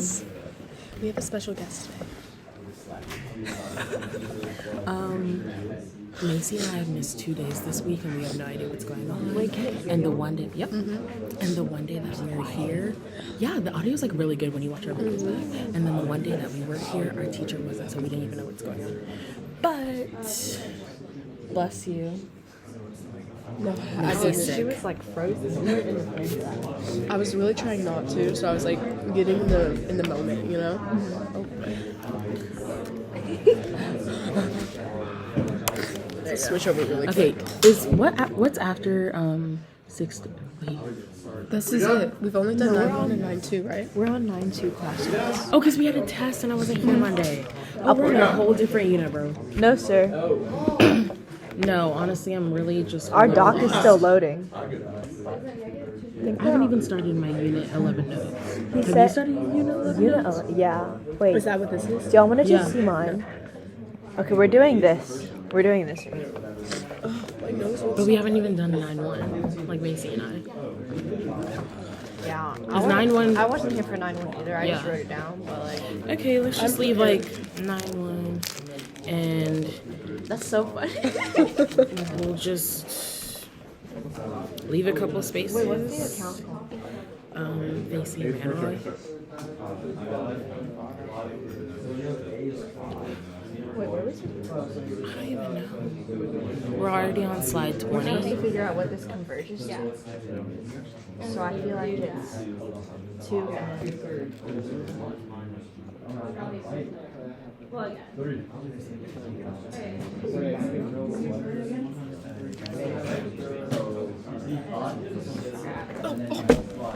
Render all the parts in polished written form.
guys. We have a special guest today. Macy and I have missed 2 days this week, and we have no idea what's going on. And the one day, and the one day that we were here, the audio is like really good when you watch our videos back. And then the one day that we were here, our teacher wasn't, so we didn't even know what's going on. But bless you. No, I didn't. She was like frozen. I was really trying not to, so I was like getting in the moment, you know. Let's switch over really quick. Okay, what's after 6? Wait. This is it. We've only done 9-1 and 9-2, right? We're on 9-2 classes. Oh, because we had a test and I wasn't here Monday. Oh, we're in a whole different unit, bro. No, sir. No, honestly, I'm really just... Our doc is still loading. I haven't even started my unit 11 notes. Have you started your unit 11 notes? Yeah. Wait. Is that what this is? Do y'all want to just see mine? Okay, we're doing this. We're doing this. But we haven't even done 9-1, like Macy and I. Yeah. Is 9-1... I wasn't here for 9-1 either. I just wrote it down, but like... Okay, let's just leave like 9-1 and... That's so funny. We'll just leave a couple spaces. Wait, what's the account called? Macy Manroy. Wait, where was it? I don't even know. We're already on slide We're trying to 20. figure out what this converges to. So I feel like it's 2 and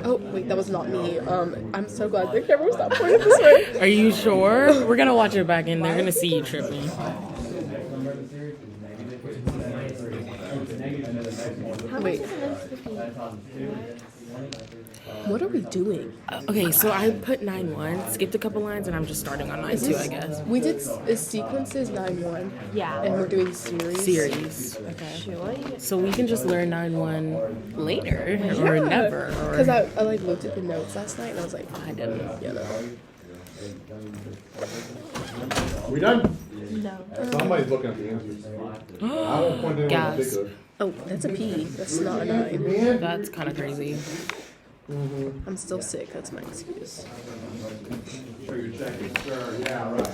Oh, wait, that was not me. I'm so glad the camera stopped pointing this way. Are you sure? We're gonna watch it back and they're gonna see you tripping. Wait. What are we doing? Okay, so I put 9-1, skipped a couple lines, and I'm just starting on 9-2, I guess. We did sequences 9-1. Yeah. And we're doing series. Okay. So we can just learn 9-1 later or never. Because I like looked at the notes last night and I was like, I didn't. you know. Are we done? No. Somebody's looking at the answers. I won't point anyone in Gasp. particular. Oh, that's a P. That's not a 9. That's kind of crazy. I'm still sick. That's my excuse. Sure you're checking, sir. Yeah, right.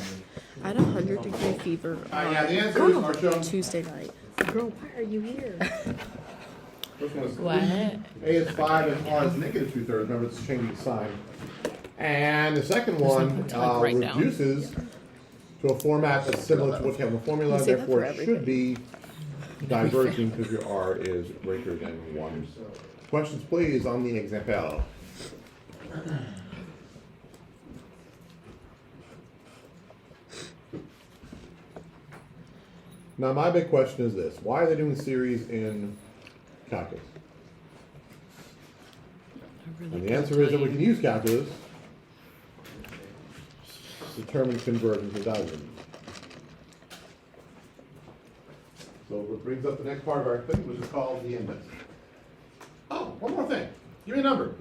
I had a 100-degree fever Yeah, the answer is Marshall. Tuesday night. Girl, why are you here? First one is What? A is 5 and R is negative 2/3. Remember, it's changing sign. And the second one write down. reduces to a format that's similar to what you have in the formula. You say that Therefore, for it everything. should be diverging because your R is greater than 1. Questions, please, on the example. Now, my big question is this. Why are they doing series in calculus? And the answer is that we can use calculus to determine convergence and divergence. So what brings up the next part of our thing, which is called the index. Oh, one more thing. Give me a number.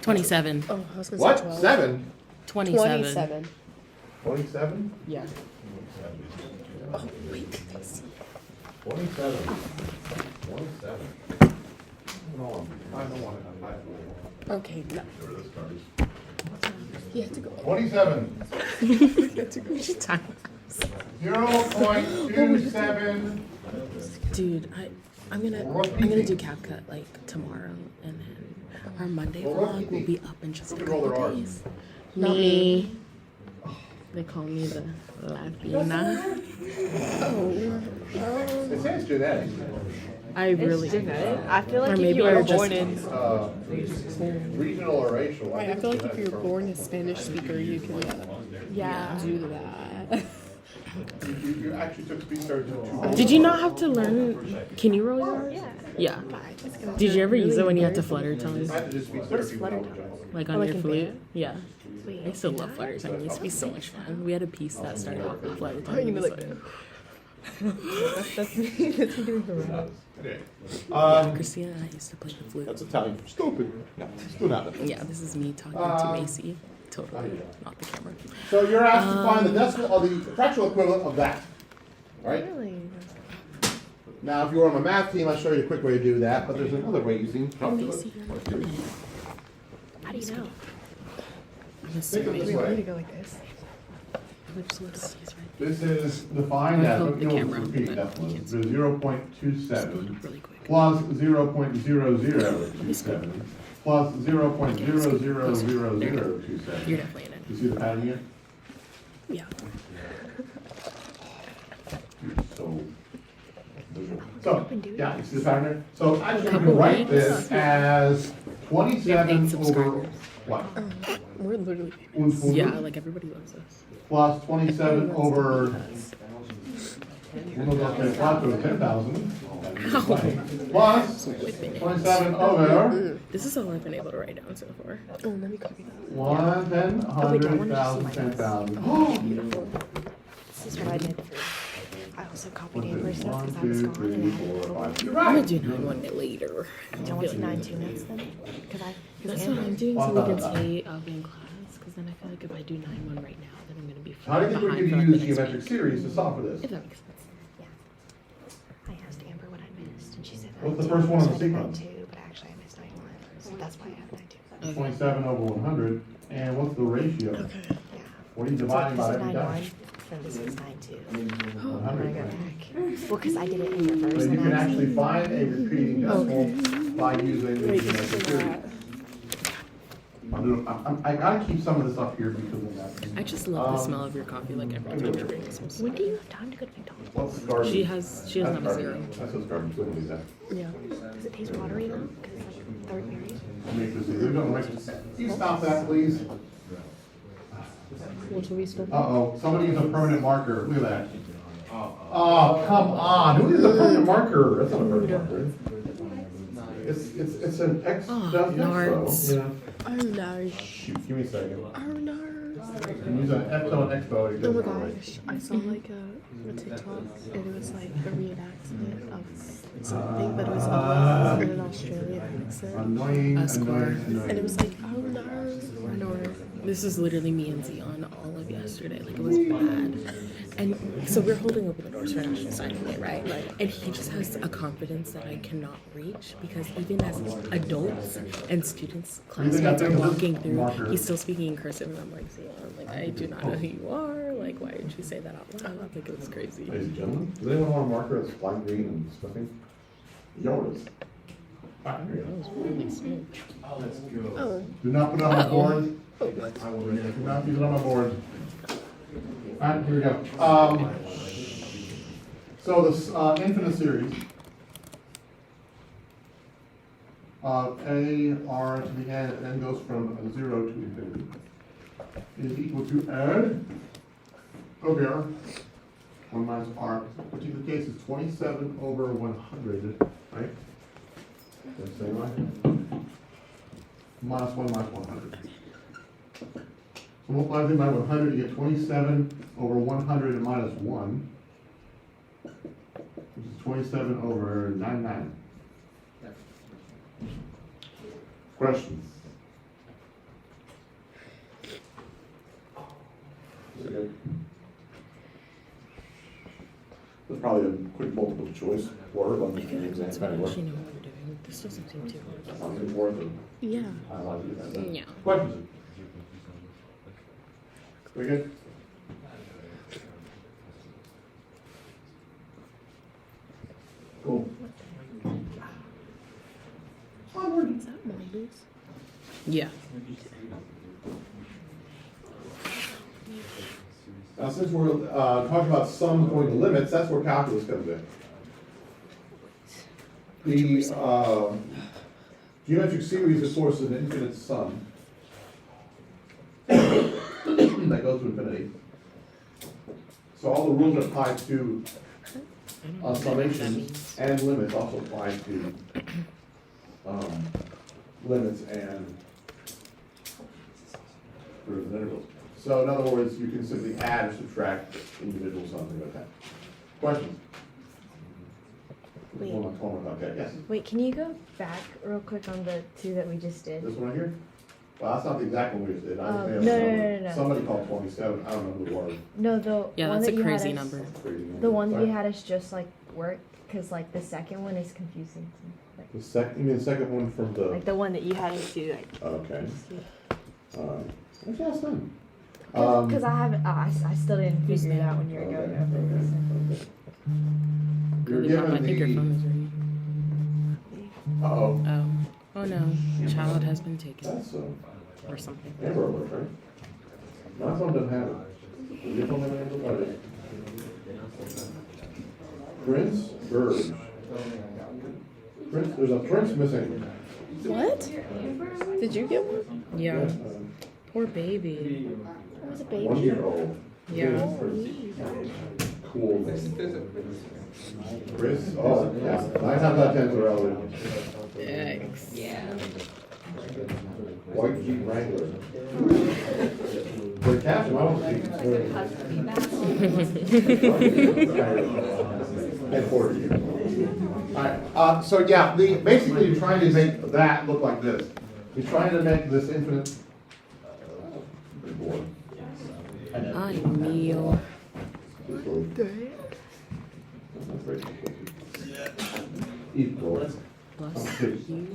27. Oh, I was going to What? say 12. 7? 27. 27. 27? Yeah. Oh, wait. 27. 27. No, I don't want it. Okay, no. You have to go. 27. Time. 0.27. Dude, I'm gonna do CapCut like tomorrow, and then our Monday vlog will be up in just a couple days. Me. They call me the Latina. It says genetic. I really. I feel like Or if maybe you were we're just- born in... Regional or racial. Right, I feel like if you're born a Spanish speaker, you can Yeah. do that. You actually took speech therapy 2. Did you not have to learn? Can you roll your R's? Yeah. Did you ever use it when you had to flutter tongue? I had to do speech therapy when I was young. Like on your flute? Yeah. I still love flutter tongue. It used to be so much fun. We had a piece that started off with flutter tongue. You'd be like, That's me. That's me doing the right. Okay. Christina and I used to play the flute. That's Italian. Stupid. No, still not. Yeah, this is me talking to Macy. Totally not the camera. So you're asked to find the decimal or the fractional equivalent of that. All right? Really? Now, if you were on my math team, I'll show you a quick way to do that, but there's another way using calculus. How do you know? I'm Think of it assuming. this We want me to way. go like this. Just look at these, right? This is defined I as, hope the you know, camera, repeat but that one, you can't the see. 0.27 Really quick. plus 0.0027 plus 0.000027. You're definitely in it. You see the pattern here? Yeah. So, yeah, you see the pattern there? So actually, you Couple can write weeks. this as We have 27 8 over, subscribers. what? We're literally. 100 Yeah, like everybody loves us. plus 27 over, we'll look at the top of 10,000. Plus 27 over This is all I've been able to write down so far. Oh, let me copy that. 1, 10, Oh, wait, I wanted to 100,000, see my 10,000. Beautiful. This is what I did for. I also copied Amber's stuff 1, because I was 2, gone 3, and I had a 4, little. 5. You're I'm gonna right. do 9 one day later. Do you want to do 9 2 minutes then? Because That's what I'm doing so we can stay up in class. Because then I feel like if I do 9 1 right now, then I'm gonna be How do you think we behind could for like the use next geometric week. series to solve for this? If that makes sense. Yeah. I asked Amber what I missed and she said 9 What's the 2. first one on So the I did 9 sequence? 2, but actually I missed 9 1. So that's why I have 9 2. 27 over 100. And what's the ratio? Okay. Yeah. What are you So dividing this by is every 9 time? 1. Then this is 9 2. 100. Well, because I did it in reverse. So you and can I was- actually find a repeating decimal by using the Wait, geometric this is series. that. I gotta keep some of this up here because of that. I just love the smell of your coffee like every time you're bringing some When do you have time to go to McDonald's? What's the garbage? She doesn't have a That's zero. garbage. That's what's garbage, we don't do that. Yeah. Does it taste watery though? Because it's like third period. Make this easy. Don't make this- Can you stop that, please? What should we still? Uh-oh, somebody used a permanent marker, look at that. Oh, come on, who uses a permanent marker? That's not a permanent marker. It's an X, Oh, just nards. Expo, you know? Oh no. Shoot, give me a second. Oh no. I'm using an Expo and Expo. It Oh doesn't my work. gosh. I saw like a TikTok and it was like a reenactment of something, but it was in an Australian accent. Annoying, A score. annoying, And it annoying. was like, oh no. Or This is literally me and Zion all of yesterday. Like it was bad. And so we're holding open the doors for National Signing Day, right? And he just has a confidence that I cannot reach because even as adults and students, classmates are walking through, he's still speaking in cursive, and I'm like, Zion, like I do not know who you are. Like, why did you say that out loud? Like it was crazy. Ladies and gentlemen, does anyone want a marker that's lime green and stuffing? Yours. Ah, here you That go. was really smooth. oh. Do not put it on my Uh-oh. board. Do not use it on my board. Alright, here we go. So this infinite series of a r to the n, and then goes from 0 to infinity, is equal to add over here, 1 minus r, which in the case is 27 over 100, right? That's the same way. Minus 1 minus 100. So multiply everything by 100 to get 27 over 100 and minus 1, which is 27 over 99. Questions? Is it good? There's probably a quick multiple choice word on the exam. That's what I actually know what we're doing. This doesn't seem too hard. Something worth it. Yeah. I like it. Yeah. Questions? We good? Cool. Onward. Is that mongoose? Yeah. Now, since we're talking about sums going to limits, that's where calculus comes in. The geometric series, of course, is an infinite sum that goes to infinity. So all the rules that apply to I don't know what that summations means. and limits also apply to limits and roots and intervals. So in other words, you can simply add or subtract individual sums like that. Questions? Wait. One more about that, yes. Wait, can you go back real quick on the 2 that we just did? This one right here? Well, that's not the exact one we did. I No, understand the number. no. Somebody called 27. I don't know who it was. No, the Yeah, one that's that a you crazy had us, number. Crazy number. The one that Sorry. you had us just like work, cause like the second one is confusing. Like, You mean the second one from the? like the one that you had us do, like. Okay. Alright. Let's ask them. Cause I haven't, I still didn't figure it out when you were going over this. You're Good job. I think your given phone is ringing. the. Uh-oh. Oh no, child has been taken That's or something. Amber Alert, right? My phone doesn't have it. Does your phone have an Amber Alert? Prince Burge. There's a prince missing. What? Did you get one? Yeah, Yeah, poor baby. It was a 1 baby. year old. Yeah. Cool name. Chris, oh, yeah, 9 times out of 10 is a relative. Yikes. White Jeep Wrangler. For the caption, I don't think and 40 years. Alright, so yeah, basically you're trying to make that look like this. You're trying to make this infinite. Good boy. Ay mío. Equal. Plus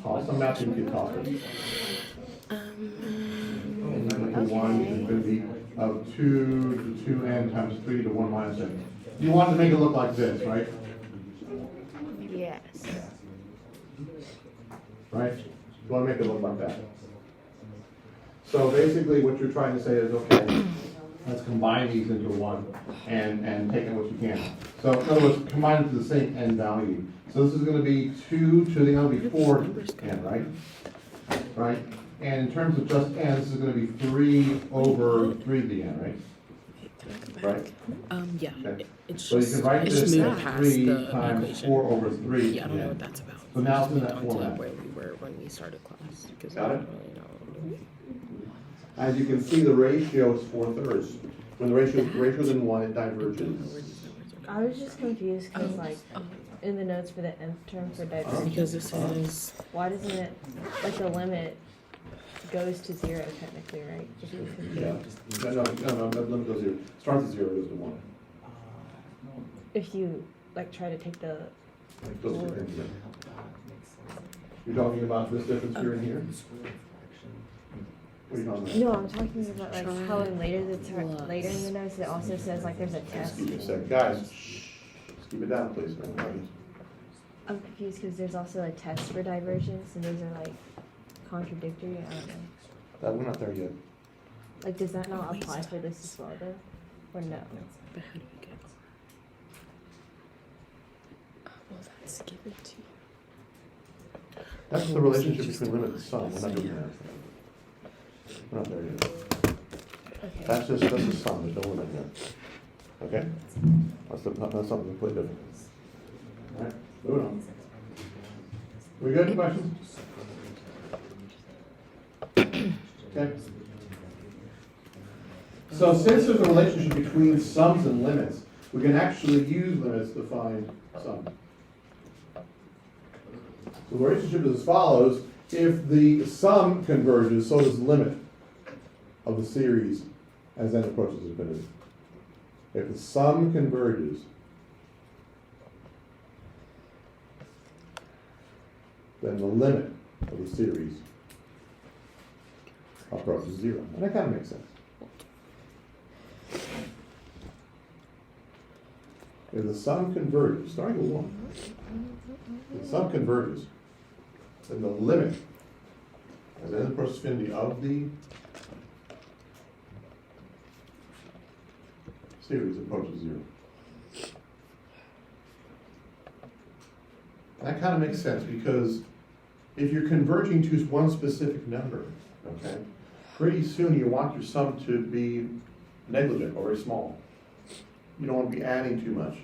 Toss them out, you can toss it. And one is going to be of 2 to 2n times 3 to 1 minus n. You want to make it look like this, right? Yes. Right? You want to make it look like that. So basically what you're trying to say is, okay, let's combine these into one and take in what you can. So in other words, combine it to the same n value. So this is going to be 2 to the n will be 4 n, right? Right? And in terms of just n, this is going to be 3 over 3 to the n, right? Right? yeah. Okay. It's So you just can write it's this just as moved past 3 the times equation. 4 over 3. Yeah, I don't know what that's about. So now it's in Moved that on to format. where we were when we started class. Because Got I it? don't really know. As you can see, the ratio is 4/3. When the ratio is greater than 1, it diverges. I was just confused because like in the notes for the nth term for diversity, Because this is why doesn't it, like the limit goes to 0 technically, right? Just was Yeah. confused. No, that limit goes 0. Starts at 0, goes to 1. If you like try to take the, It goes to infinite. You're talking about this difference here and here? What are you talking about? no, I'm talking about like how in later Plus. later in the notes it also says like there's a test. Excuse me a second. Guys, shh. Just keep it down, please. I'm confused because there's also a test for divergence and those are like contradictory. I don't know. We're not there yet. Like, does that not apply for this as well, though? Or no? But how do we get Well, that's given to you. That's the relationship between limit and sum. We're not doing that. We're not there yet. Okay. That's the sum. There's no limit here. Okay? That's something completely different. All right, moving on. We good? Questions? Okay. So since there's a relationship between sums and limits, we can actually use limits to find sum. So the relationship is as follows. If the sum converges, so does the limit of the series as n approaches infinity. If the sum converges, then the limit of the series approaches 0. And that kind of makes sense. If the sum converges, starting with 1, if the sum converges, then the limit as n approaches infinity of the series approaches 0. That kind of makes sense because if you're converging to one specific number, okay, pretty soon you want your sum to be negligent or very small. You don't want to be adding too much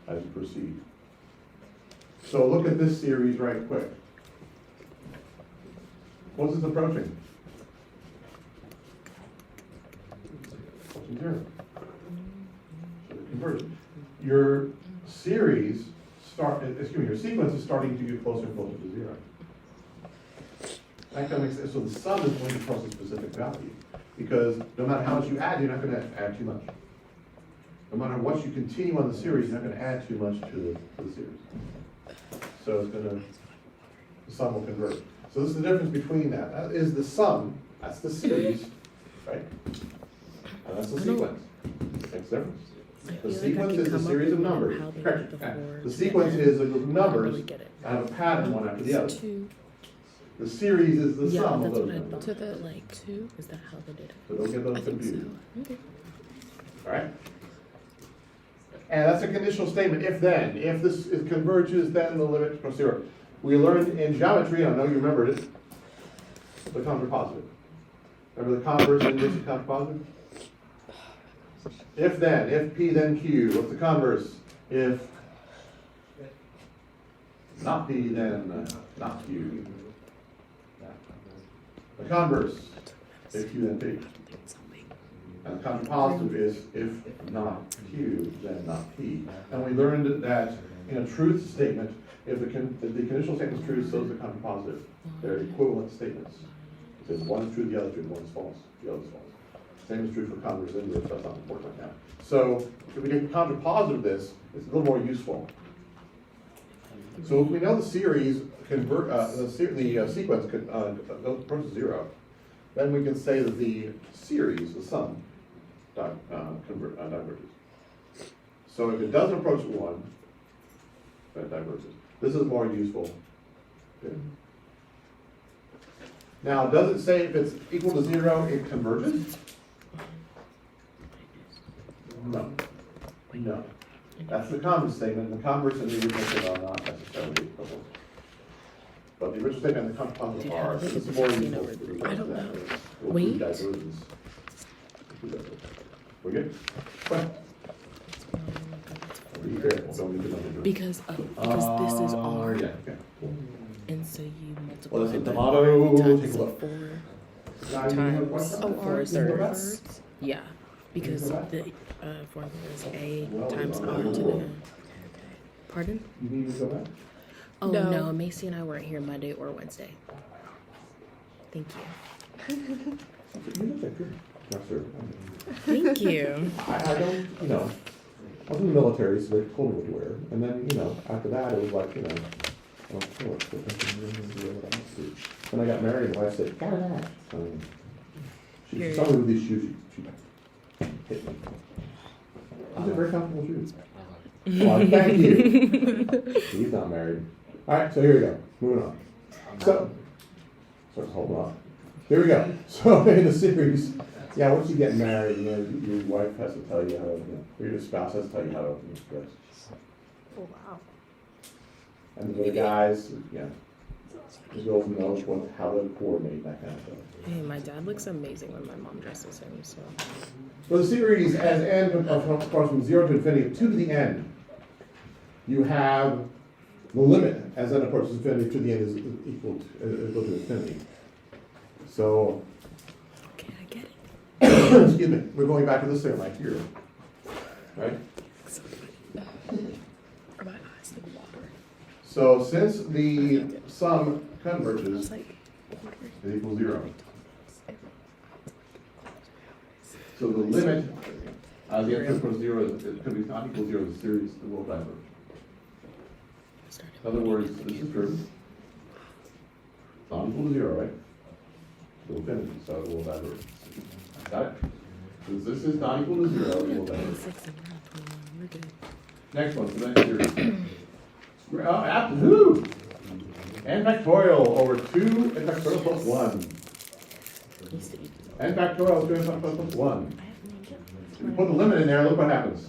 as you proceed. So look at this series right quick. What's this approaching? Approaching 0. Converge. Your series your sequence is starting to get closer and closer to 0. That kind of makes sense. So the sum is going to cross a specific value, because no matter how much you add, you're not gonna add too much. No matter what you continue on the series, you're not gonna add too much to the series. So it's gonna, the sum will convert. So this is the difference between that. That is the sum, that's the series, right? And that's the sequence. Makes a difference. The sequence is a series of numbers. Correct. The sequence is a group of numbers that have a pattern one after the other. The series is the Yeah, sum of that's those what I numbers. thought. To the like two? Is that how they did it? So don't get those I think so. confused. Okay. Alright? And that's a conditional statement, if then. If this is converges, then the limit becomes zero. We learned in geometry, and I know you remembered it, the contrapositive. Remember the converse and inverse of contrapositive? If then, if P then Q, what's the converse? If not P then not Q. The converse, if Q then P. And the contrapositive is if not Q, then not P. And we learned that in a truth statement, if the conditional statement is true, so is the contrapositive. They're equivalent statements. It says one is true, the other is true, one is false, the other is false. Same is true for converse and inverse, that's not important right now. So if we get the contrapositive of this, it's a little more useful. So if we know the series convert, the sequence approaches zero, then we can say that the series, the sum, diverges. So if it doesn't approach one, that diverges. This is more useful. Okay. Now, does it say if it's equal to zero, it converges? No. No. That's the converse statement. The converse and the original statement are not necessarily equivalent. But the original statement and the contrapositive are. This is more useful. I don't know. Wait. Divergence. We good? Well, be careful. Don't get too much. Because this is R, Yeah, okay. and so you multiply Well, it's a by tomato. times Take a look. 4 Now, you have a times question? Oh, R is thirds. reversed. Yeah, because the formula is A times R to the N. Pardon? You need to go back? Oh No. no, Macy and I weren't here Monday or Wednesday. Thank you. You look like good. Yes, sir. Thank you. I don't, I was in the military, so they told me what to wear. And then, after that, it was like, oh, when I got married, my wife said, "Got that." She saw me with these shoes. She hit me. These are very comfortable shoes. Well, thank you. He's not married. All right, so here we go. Moving on. So, hold on. Here we go. So in the series, once you get married, your wife has to tell you how to, or your spouse has to tell you how to open your dress. Oh, wow. And the guys, the girls know how to coordinate that kind of stuff. Hey, my dad looks amazing when my mom dresses him, so. So the series as n goes from 0 to infinity, 2 to the n, you have the limit as n approaches infinity to the end is equal to infinity. So, Okay, I get it. excuse me, we're going back to this thing right here, right? Are my eyes in water? So since the sum converges, Like, it equals 0. So the limit, as the n equals 0, it could be not equal to 0, the series will diverge. In other words, this is true. Not equal to 0, right? To infinity, so it will diverge. Got it? Since this is not equal to 0, it will diverge. 26 and 21, we're good. Next one, so next series. Who? N factorial over 2 n factorial plus 1. N factorial is 2 n factorial plus 1. If you put the limit in there, look what happens.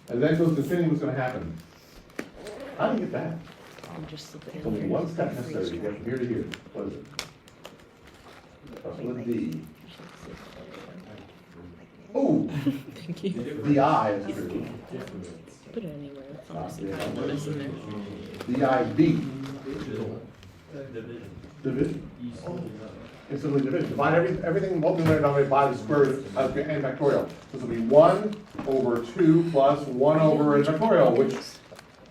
And then goes to infinity, what's going to happen? How do you get that? I'll just slip it It's in only here. one step necessary to get from here to here. What is it? That's with D. Oh, Thank you. the I is true. Put it anywhere. Honestly, I don't know this in there. DIB. Division. It's simply division. Divide everything multiplied denominator by the square root of n factorial. This will be 1 over 2 plus 1 over n factorial, which,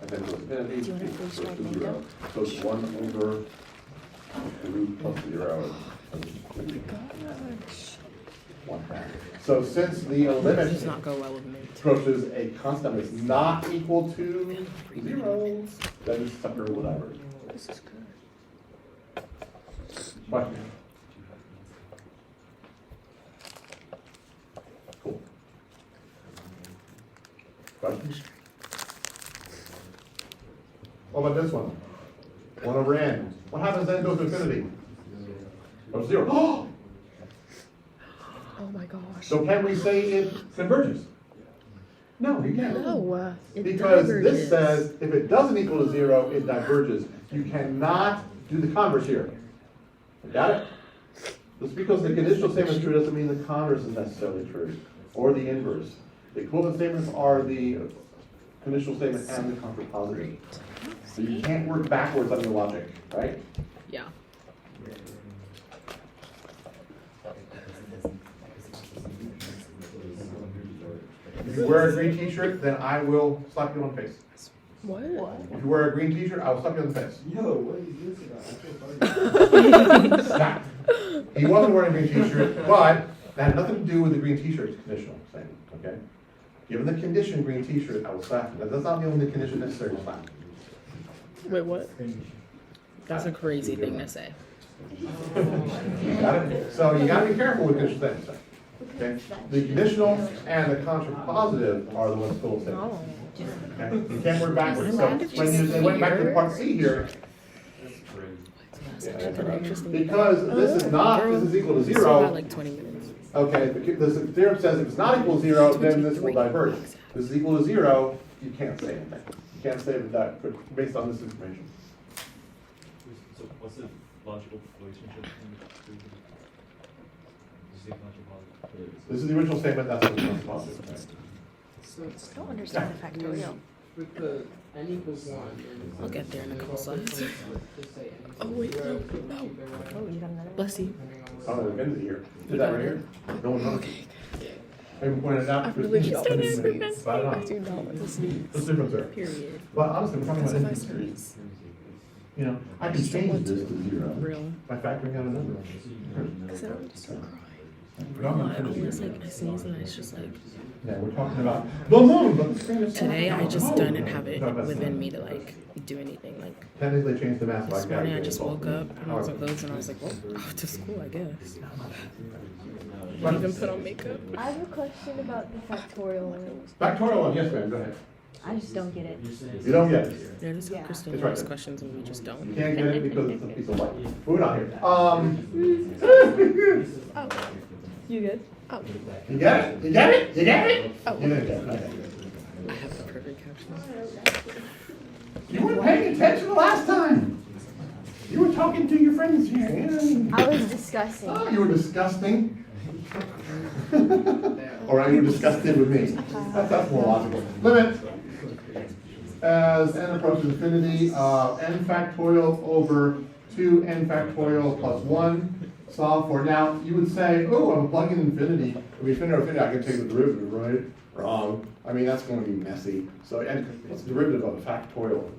and then goes infinity, Do you want to freeze goes dried to mango? 0. So it's 1 over root plus 0 is Gosh. 1/2. So since the Does limit not go well with mint. approaches a constant that is not equal to 0, then this sucker will diverge. This is good. Question? Cool. Question? What about this one? 1 over n. What happens then goes to infinity? Or 0. Oh! Oh my gosh. So can we say it converges? No, you can't. No. It Because this diverges. says if it doesn't equal to 0, it diverges. You cannot do the converse here. Got it? Just because the conditional statement is true doesn't mean the converse is necessarily true, or the inverse. The equivalent statements are the conditional statement and the contrapositive. So you can't work backwards on your logic, right? Yeah. If you wear a green t-shirt, then I will slap you on the face. What? If you wear a green t-shirt, I will slap you on the face. Yo, what is this about? I feel Stop. He wasn't wearing a green t-shirt, but that had nothing to do with the green t-shirt's conditional statement, okay? Given the condition green t-shirt, I will slap you. That's not the only condition necessary to slap. Wait, what? That's a crazy thing to say. You got it? So you gotta be careful with conditional statements, okay? The conditional and the contrapositive are the ones full statements. Okay? You can't work backwards. So when they went back to part C here, because this is not, this is equal to We still got 0, like 20 minutes. okay, the theorem says if it's not equal to 0, then this will diverge. If this is equal to 0, you can't say anything. You can't say that based on this information. So what's the logical relationship between the two? Is the logical? This is the original statement, that's what it's positive. Right? So it's I don't understand the factorial. with the n equals 1. I'll get there in a couple slides. Just say n Oh, wait, no, no. Oh, you got another? Bless you. Oh, we've been here. Did that right here? No one knows. I pointed out. I really do not want to But sneeze. I I don't. do not want to sneeze. What's the difference there? Period. But honestly, we're talking That's about a nice infinity. sneeze. You know, I can change this to 0 Real. by factoring out a number. Because I don't just start crying. We're talking I about infinity. always like I sneeze and it's just like Yeah, we're talking about the moon, but the screen is today I just Oh, didn't have it talk about within something. me to like do anything. Like Technically changed the math this like morning I that. just woke up, put on some clothes and I was like, well, off to school I guess. Didn't even put on makeup. I have a question about the factorial one. Factorial one, yes ma'am, go ahead. I just don't get it. You don't get it. Yeah, just Yeah. have Kristen It's right ask there. questions and we just You don't. can't get it because it's a piece of light. Moving on here. You good? Oh, You get it? You get it? You get it? Oh. You didn't get it, okay. I have the perfect caption. You weren't paying attention the last time. You were talking to your friends here. I was discussing. Oh, you were disgusting. Or you were disgusted with me. That's more logical. Limit. As n approaches infinity, n factorial over 2n factorial plus 1. Solve for. Now, you would say, oh, I'm plugging infinity. If we infinity over infinity, I can take the derivative, right? Wrong. I mean, that's going to be messy. So, and what's the derivative of a factorial?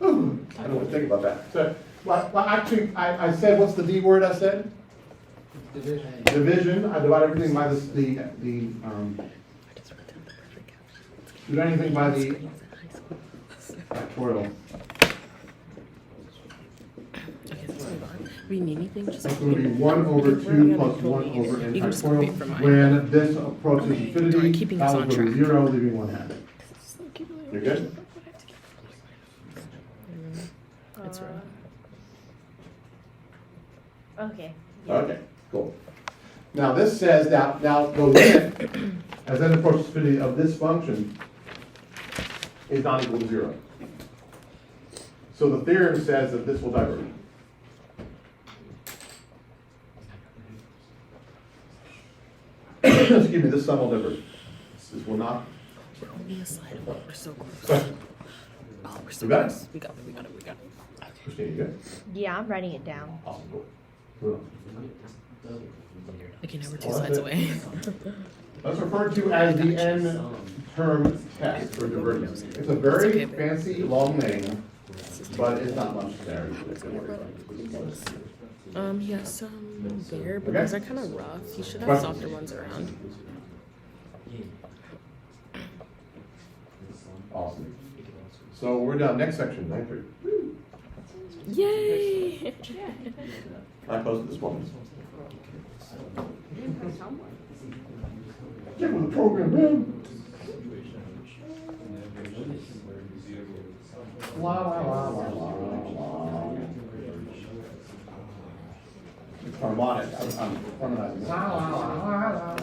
Ooh, I don't know what to think about that. So, well actually, I said, what's the D word I said? Division. Division. I divide everything by the I just wrote down the perfect caption. do anything by the Screens in high school. factorial. Okay, let's move on. We need anything? Just It's going to be 1 over 2 plus 1 over n You can just copy factorial. it from mine. When this approaches Okay, infinity, darn, keeping us that will on go to track. 0, leaving 1 half. You're good? It's real. Okay. Okay, cool. Now this says now the limit as n approaches infinity of this function is not equal to 0. So the theorem says that this will diverge. Excuse me, this sum will diverge. This will not. Only a slide. Oh, we're so close. Question. Oh, we're so You got it? close. We got it. Christine, you good? Yeah, I'm writing it down. Awesome, cool. Moving on. Okay, now we're 2 Oh, slides that's it. away. That's referred to as the n-term test for divergence. It's a very okay, babe. fancy, long name. but it's not much there. He has some there, but Okay. those are kind of rough. He should have Questions? softer ones around. Awesome. So we're done. Next section, 9:30. Yay! I posted this one. Get with the program, man. La la la la la la. It's harmonic. I'm harmonizing. La la la la la.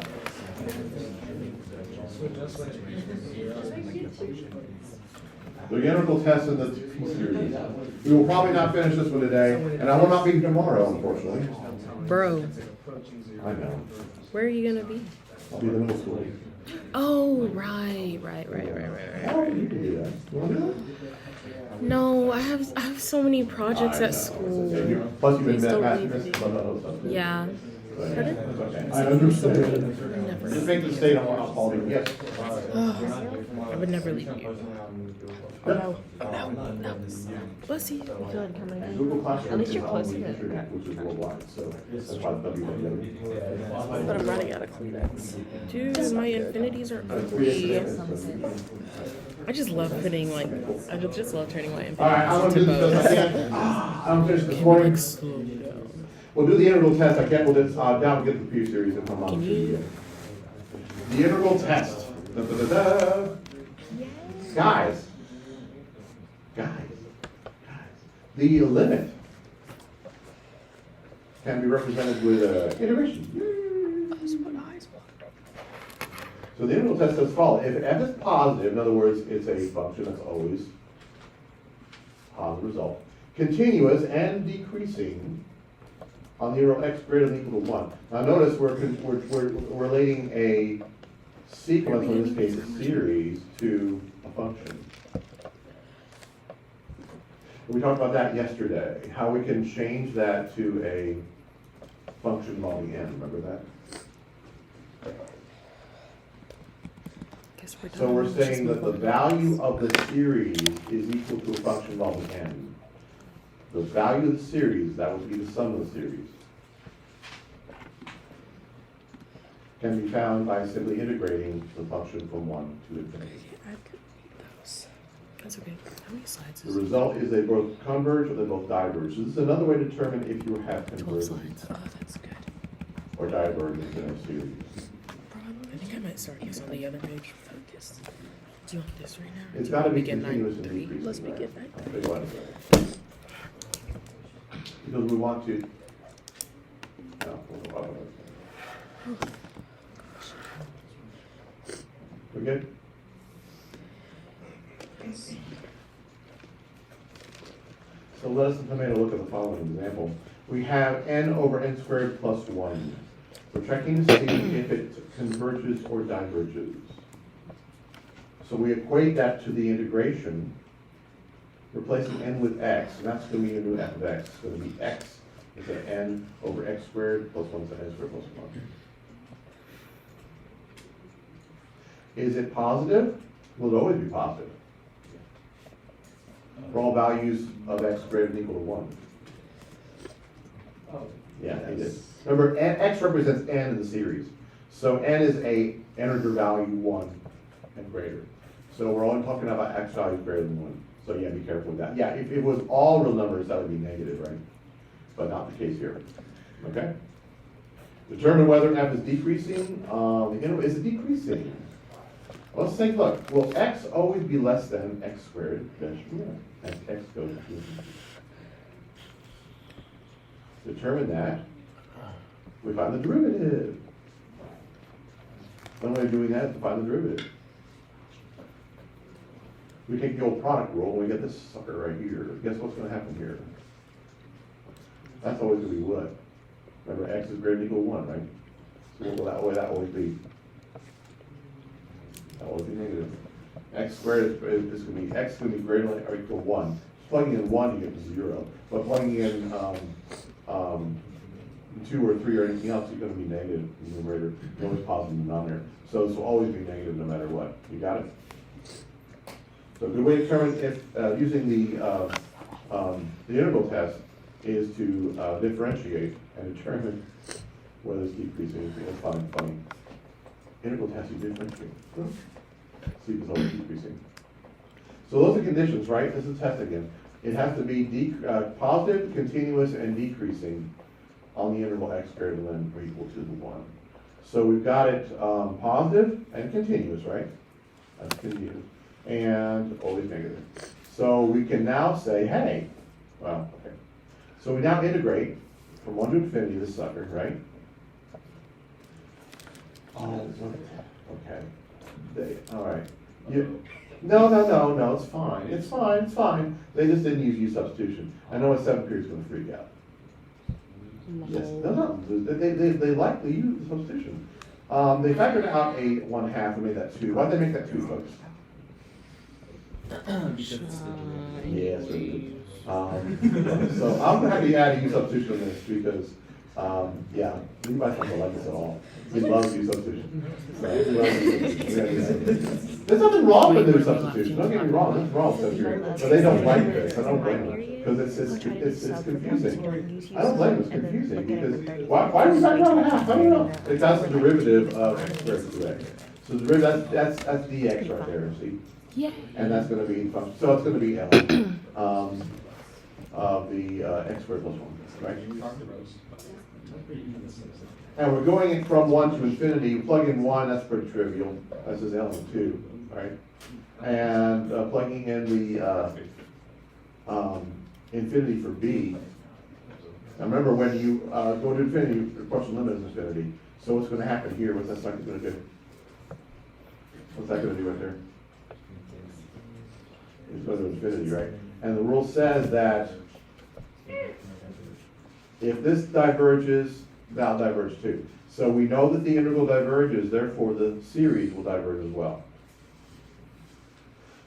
The integral test in the T series. We will probably not finish this one today, and I will not be tomorrow, unfortunately. Bro, I know. where are you gonna be? I'll be in the middle school. Oh, right. Oh, you can do that. You want to do that? No, I have so many projects I at know. school. It's okay. Plus you've been Please don't math, leave me. stuff. Yeah. But, Pardon? that's okay. I understand. Never. Just make the state on I'll call you. Yes. I would never leave you. No. Bless you. Good, come again. Google Classroom At least is you're on closer the to it. internet, which is worldwide, so that's why www. But I'm running out of Kleenex. Dude, my infinities are ugly. I just love putting I just love turning my All right, I'm infinities gonna do into this. bows. I'm finished this morning. Slow down. We'll do the integral test. I can't hold it down. Get the P series and come on. Can you? The integral test. Da, da, da, da. Guys. The limit can be represented with integration. So the integral test does follow. If f is positive, in other words, it's a function that's always positive result, continuous and decreasing on the interval x greater than or equal to 1. Now notice we're relating a sequence, or in this case a series, to a function. We talked about that yesterday, how we can change that to a function involving n. Remember that? Guess we're done. So we're Let's just saying that move the on. value of the series is equal to a function involving n. The value of the series, that would be the sum of the series, can be found by simply integrating the function from 1 to infinity. I could read those. That's okay. How many slides The is it? result is they both converge or they both diverge. So this is another way to determine if you have 12 convergence slides. Oh, that's good. or divergence in a series. I think I might start this on the other page. Focus. Do you want this right now? It's Do you got to want be to begin continuous and 9:30? decreasing. Let's right? begin 9:30. Big one. Because we want to. No, we good? So let us take a look at the following example. We have n over n squared plus 1. We're checking to see if it converges or diverges. So we equate that to the integration, replacing n with x, and that's going to be a new f of x. It's going to be x instead of n over x squared plus 1 instead of n squared plus 1. Is it positive? Will it always be positive? For all values of x greater than or equal to 1. Oh, Yeah, it is. Remember, x represents n in the series. So n is a integer value 1 and greater. So we're only talking about x values greater than 1. So yeah, be careful with that. Yeah, if it was all real numbers, that would be negative, right? But not the case here. Okay? Determine whether f is decreasing. Is it decreasing? Well, let's take a look. Will x always be less than x squared? Yes, as x goes to infinity. Determine that. We find the derivative. One way of doing that is to find the derivative. We take the old product rule and we get this sucker right here. Guess what's going to happen here? That's always going to be what? Remember, x is greater than or equal to 1, right? So what will that always be? That will always be negative. X squared is going to be x is going to be greater than or equal to 1. Plugging in 1, you get 0. But plugging in 2 or 3 or anything else, you're going to be negative in the numerator. You're always positive in the denominator. So this will always be negative no matter what. You got it? So a good way to determine if, using the The integral test is to differentiate and determine whether it's decreasing. That's funny. Integral test, you differentiate. See if it's always decreasing. So those are conditions, right? This is a test again. It has to be positive, continuous, and decreasing on the interval x greater than or equal to 1. So we've got it positive and continuous, right? That's continuous. And always negative. So we can now say, hey, well, okay. So we now integrate from 1 to infinity this sucker, right? Oh, okay. All right. No, it's fine. They just didn't use U substitution. I know a 7th period's gonna freak out. Yes, no, they likely use substitution. They factored out a 1/2 and made that 2. Why'd they make that 2, folks? Yes, so I'm gonna have to add a U substitution on this because, yeah, Levi's not gonna like this at all. He loves U substitution. So, there's nothing wrong with U substitution. Don't get me wrong. Nothing wrong with substitution, but they don't like this. I don't blame them because it's confusing. I don't blame them. It's confusing because why do we factor out a half? I don't know. Because that's the derivative of x squared 2x. So the derivative that's dx right there. See. Yeah. And that's going to be function. So it's going to be L of the x squared plus 1, right? And we're going from 1 to infinity. We plug in 1, that's pretty trivial. That's just L and 2, right? And plugging in the infinity for b. Now remember, when you go to infinity, the partial limit is infinity. So what's going to happen here? What's that cycle going to do? What's that going to do right there? It's going to infinity, right? And the rule says that if this diverges, that'll diverge too. So we know that the integral diverges, therefore the series will diverge as well.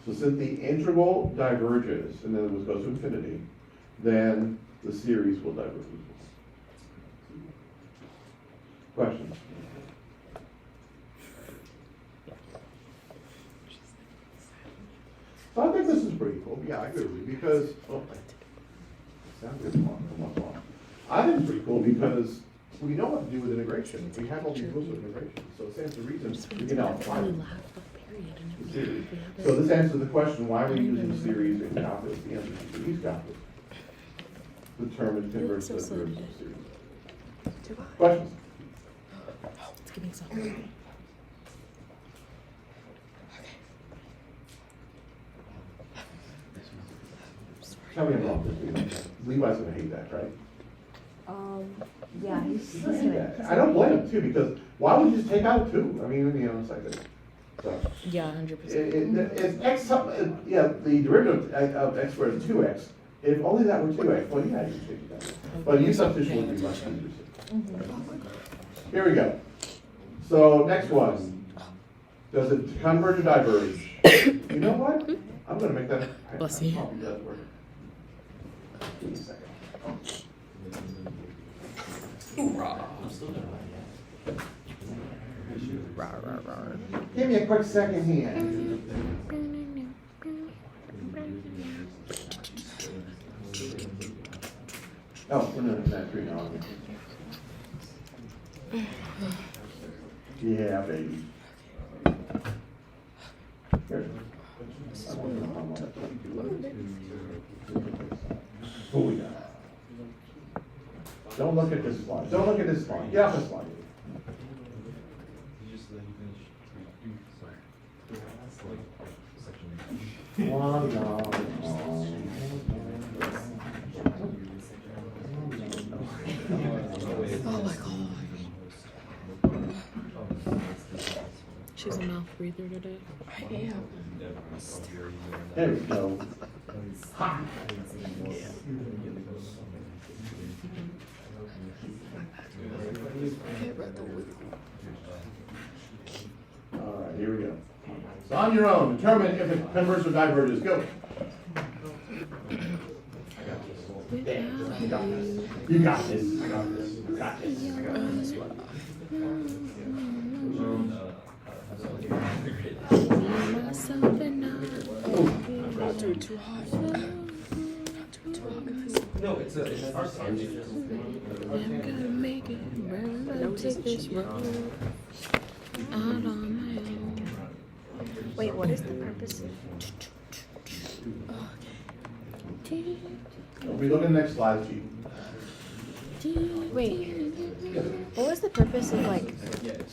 So since the integral diverges, and then it goes to infinity, then the series will diverge as well. Questions? So I think this is pretty cool. Yeah, I agree with you because, sounds good. Come on. I think it's pretty cool because we know what to do with integration. We have all these rules of integration. So it stands to reason we can now apply it. Series. So this answers the question, why are we using series in calculus? The answer is to use calculus. Determine converse the series. Questions? It's giving something. Tell me about this. Levi's gonna hate that, right? Yeah, he's He's gonna hate that. I don't blame him too, because why would you just take out 2? I mean, it's like this. So. Yeah, 100%. It's x, yeah, the derivative of x squared is 2x. If only that were 2x, well, yeah, you should take it down. But U substitution would be much easier. Here we go. So next one. Does it converge or diverge? You know what? I'm gonna make that. Bless you. Probably does work. Give me a second. Give me a quick second here. Oh, we're not in that tree now. Yeah, baby. Here. Who we got? Don't look at this slide. Don't look at this slide. Get off the slide. Oh my god. She's a mouth breather today. I am. There we go. Ha! All right, here we go. So on your own, determine if it converges or diverges. Go. You got this. You got this. You got this. You got this. You got this. Not do it too hot. Not do it too I'm gonna make it. I'm gonna take this road out on my own. Wait, what is the purpose? If we look at the next slide, Chief. Wait, what was the purpose of like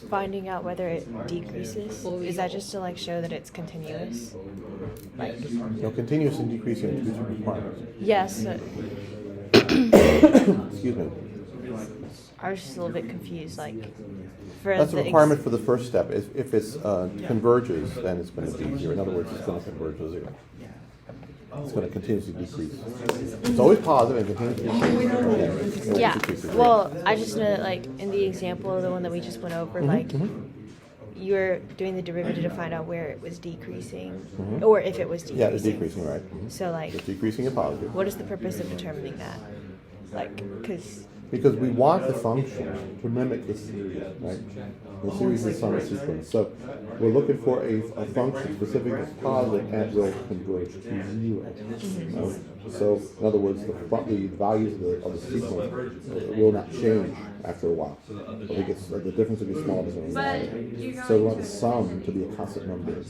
finding out whether it decreases? Is that just to like show that it's continuous? Like, No, continuous and decreasing are two different requirements. yes, Excuse me. I was just a little bit confused. Like, for That's a the requirement for the first step. If it converges, then it's going to be zero. In other words, it's going to converge to zero. It's going to continuously decrease. It's always positive and continuously decrease. Yeah. Well, I just know that like in the example, the one that we just went over, like you were doing the derivative to find out where it was decreasing, or if it was decreasing. Yeah, it's decreasing, right? So like, It's decreasing and positive. what is the purpose of determining that? Like, Because we want the function to mimic the series, right? The series is some sequence. So we're looking for a function specific as positive and will converge to zero. So in other words, the values of the sequence will not change after a while. I think the difference will be small between them. So we want the sum to be a constant number.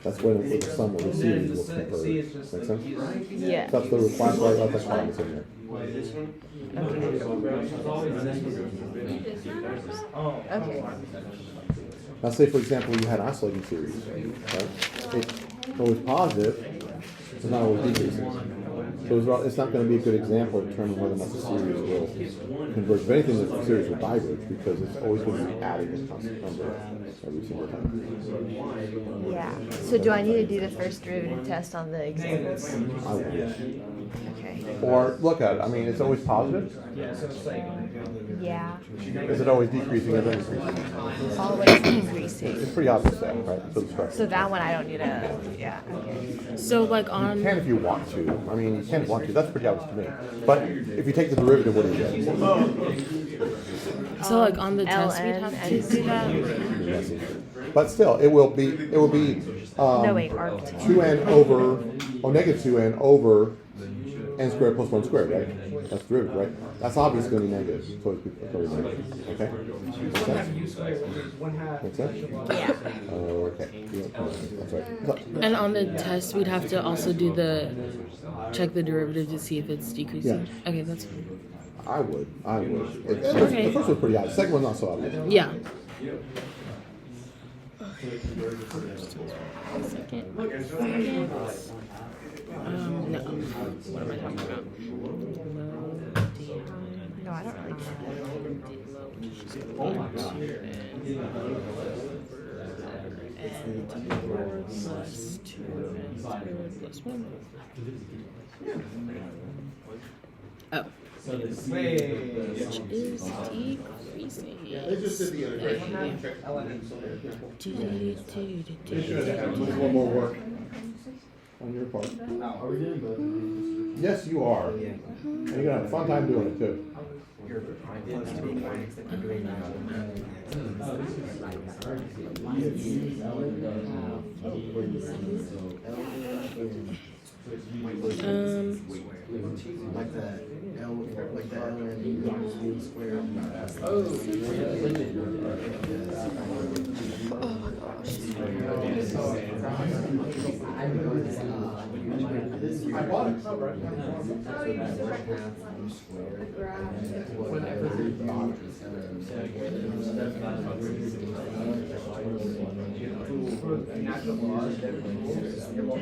That's when the sum of the series will converge. Make sense? yeah. That's the requirement. That's the requirements in there. Okay. Now, say for example, you had an oscillating series, right? It's always positive, it's not always decreasing. So it's not going to be a good example of determining whether or not the series will converge. If anything, the series will diverge because it's always going to be adding a constant number every single time. Yeah. So do I need to do the first derivative test on the examples? I would. Okay. Or look at it. I mean, it's always positive. Yeah. Is it always decreasing or increasing? Always decreasing. It's pretty obvious that, right? So the structure. So that one I don't need a. Yeah. Okay. So like You on can if you want to. I mean, you can if you want to. That's pretty obvious to me. But if you take the derivative, what do you get? so like on the test we'd ln have and to do that. But still, it will be No wait, arc 2. 2n over, or negative 2n over n squared plus 1 squared, right? That's derivative, right? That's obviously going to be negative. So it's going to be negative. Okay? Make sense? Make sense? Yeah. Okay. Yeah, that's right. So, And on the test we'd have to also do check the derivative to see if it's decreasing. Yeah. Okay, that's fine. I would. Okay. The first one's pretty obvious. The second one's not so obvious. Yeah. No. What am I talking about? No, I don't really Oh. Which is decreasing. They just did the integration. Check one more work on your part. Are we doing Yes, you are. And you're going to have a fun time doing it, too. like the ln squared? I bought it. Natural laws,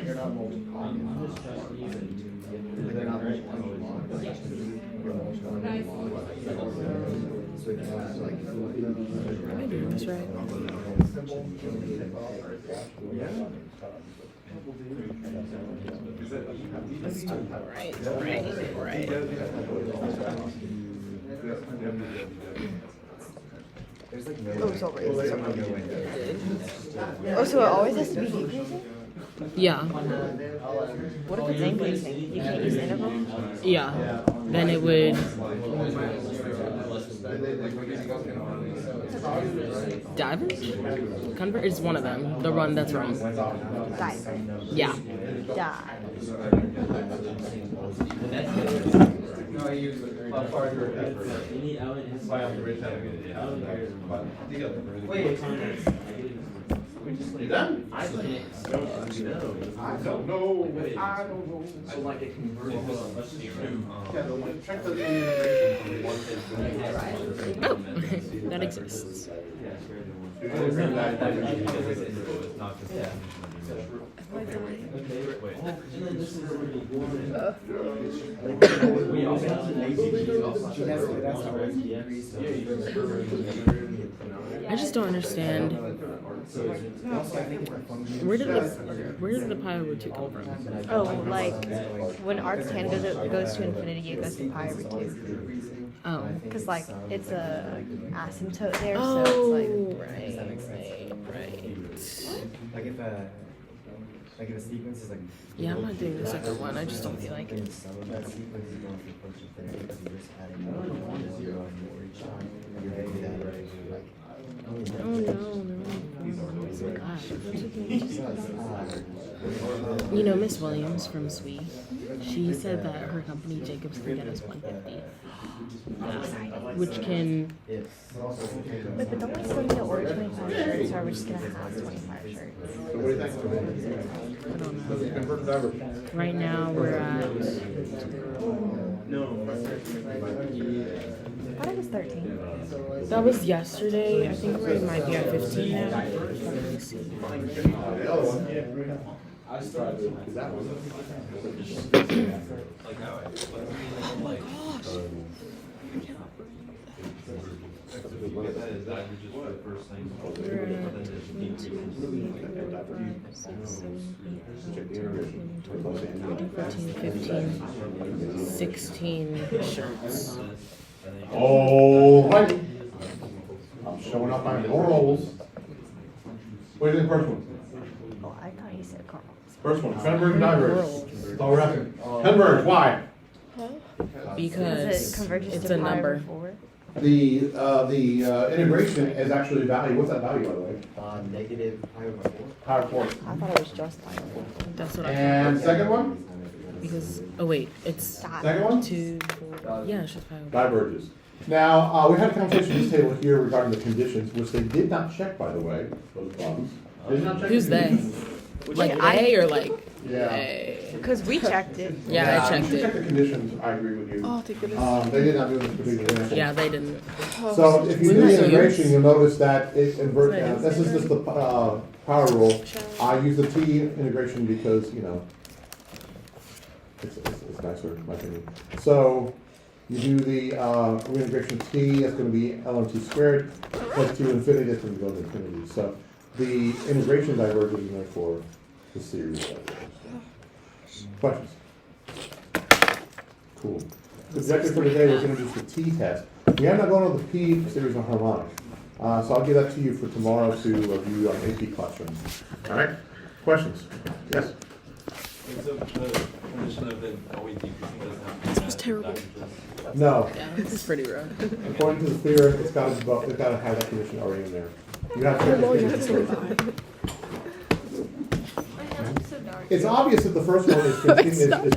you're not multiplying. They're not That's right. Right. Oh, sorry. Oh, so it always has to be decreasing? Yeah. What if it's increasing? You can't use interval? Yeah. Then it would. Divers? Convert is one of them. The one that's wrong. Diver. Yeah. Dive. You done? I don't know. So like it converted this to. Yeah, the one, check the integration. Oh, that exists. I just don't understand. Where did the pi over 2 come from? Oh, like when arctan goes to infinity, it goes to pi over 2. Oh. Because like it's a asymptote there, Oh, so it's right. Like if a sequence is like Yeah, I'm not doing the second one. I just don't feel like it. some of that sequence is going to approach infinity because you're just adding 1 to 0 and more each time. You're making that like Oh no. You know, Miss Williams from SWE, she said that her company Jacobs can get us 150. Which can Wait, but don't we still need to order 25 shirts, or are we just gonna have 25 shirts? So what do you think? I don't know. Does it convert to diver? Right now we're at I thought it was 13. that was yesterday. I think we might be at 15 now. Let me see. The other one. We're at 1, 2, 3, 4, 5, 6, 7, 8, 9, 10, 11, 12, 13, 14, 15, 16 shirts. All right. I'm showing up on your rolls. What do you think first one? Oh, I thought you said Carl. First one, converge and diverge. That's all we're asking. Converge, why? Because it converges it's to a pi number. over 4. The integration is actually a value. What's that value, by the way? negative pi over 4. Power 4. I thought it was just pi over 4. That's what I And thought. second one? Because oh wait, it's Second one? 2, 4. Yeah, it's just 5. Diverges. Now, we had a conversation at this table here regarding the conditions, which they did not check, by the way, those bottoms. They did not check Who's the they? conditions. Like A or like Yeah. A? Because we checked it. Yeah, I checked You should check it. the conditions, I agree with you. Oh, thank goodness. They did not do this particular integration. Yeah, they didn't. So if you do Wasn't the that integration, yours? you'll notice that it inverts, Wasn't that this is just the power rule. I use the T integration because, you know, it's nicer, in my opinion. So you do the reintegration of T, that's gonna be LMT squared, plus 2 infinity, that's gonna go to infinity. So the integration diverges and therefore the series diverges. Questions? Cool. The objective for today was introduce the T test. We have not gone over the P series on harmonics. So I'll give that to you for tomorrow to review on AP classroom. All right? Questions? Yes? This was terrible. No. Yeah, this is pretty rough. According to the theorem, it's got to have that condition already in there. You have to. It's obvious that the first one is